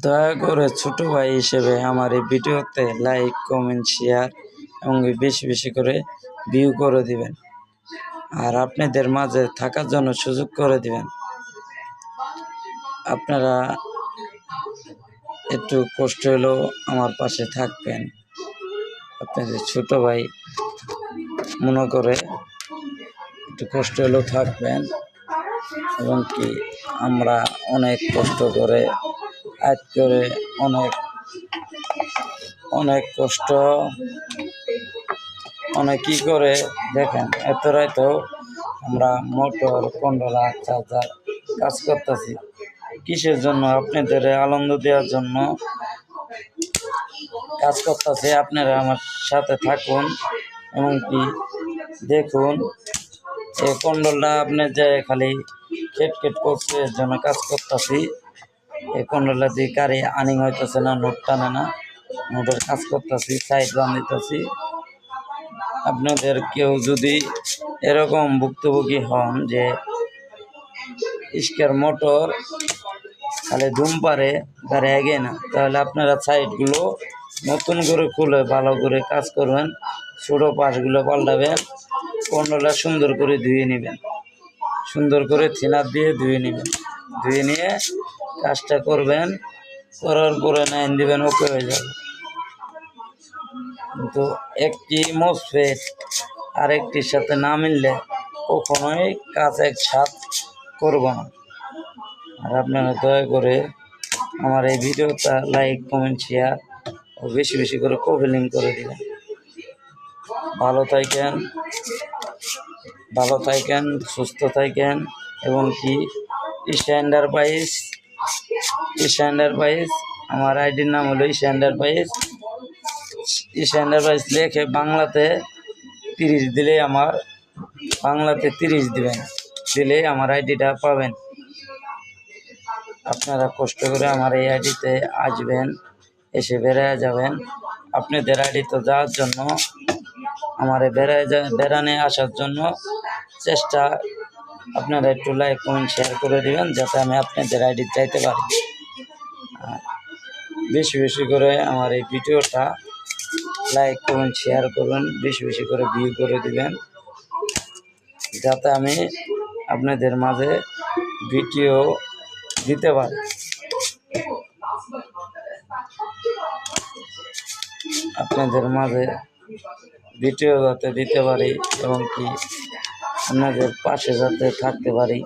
দয়া করে ছোট ভাই হিসেবে আমার এই ভিডিওতে লাইক, কমেন্ট, শেয়ার এবং বেশি বেশি করে ভিউ করে দিবেন। আর আপনাদের মাঝে থাকার জন্য সুযোগ করে দিবেন। আপনারা একটু কষ্ট হলেও আমার পাশে থাকবেন। আপনাদের ছোট ভাই মনে করে একটু কষ্ট হলেও থাকবেন। এবং কি আমরা অনেক কষ্ট করে আজ করে অনেক কষ্ট কি করে দেখেন এতটাই তো আমরা মোটর কন্ট্রোলার চার্জার কাজ করতেছি। কিসের জন্য? আপনাদের আনন্দ দেওয়ার জন্য কাজ করতেছি। আপনারা আমার সাথে থাকুন এবং কি দেখুন এই কন্ট্রোলটা আপনি যে খালি খেট করছে এর জন্য কাজ করতেছি। এই কন্ট্রোলটা দিয়ে গাড়ি আর্নিং হইতেছে না, নোট টানে না, নোটের কাজ করতেছি, সাইড বান্ধিতেছি। আপনাদের কেউ যদি এরকম ভুক্তভোগী হন যে স্কেয়ার মোটর খালি ধুম পারে গাড়ি এগে না, তাহলে আপনারা সাইডগুলো নতুন করে খুলে ভালো করে কাজ করবেন, ছোটো পাশগুলো পাল্টাবেন, কন্ট্রোলটা সুন্দর করে ধুয়ে নেবেন, সুন্দর করে থিনার দিয়ে ধুয়ে নেবেন, ধুয়ে নিয়ে কাজটা করবেন, করার পরে নাইন দিবেন, ওকে হয়ে যাবে। কিন্তু একটি মসফেট আরেকটির সাথে না মিললে কখনোই কাজ একসাথ করব না। আর আপনারা দয়া করে আমার এই ভিডিওটা লাইক, কমেন্ট, শেয়ার ও বেশি বেশি করে কমেন্ট করে দিবেন। ভালো থাকেন, সুস্থ থাকেন এবং কি ইশান্ডারপ্রাইজ আমার আইডির নাম হলো ইশান্ডারপ্রাইজ লেখে বাংলাতে 30 দিলেই বাংলাতে 30 দিবেন, দিলেই আমার আইডিটা পাবেন। আপনারা কষ্ট করে আমার এই আইডিতে আসবেন, এসে বেড়ায় যাবেন। আপনাদের আইডিতে যাওয়ার জন্য আমার বেড়ানে আসার জন্য চেষ্টা আপনারা একটু লাইক, কমেন্ট, শেয়ার করে দিবেন যাতে আমি আপনাদের আইডি চাইতে পারি। বেশি বেশি করে আমার এই ভিডিওটা লাইক, কমেন্ট, শেয়ার করুন, বেশি বেশি করে ভিউ করে দিবেন যাতে আমি আপনাদের মাঝে ভিডিও দিতে পারি। আপনাদের মাঝে ভিডিও যাতে দিতে পারি এবং কি আপনাদের পাশে যাতে থাকতে পারি।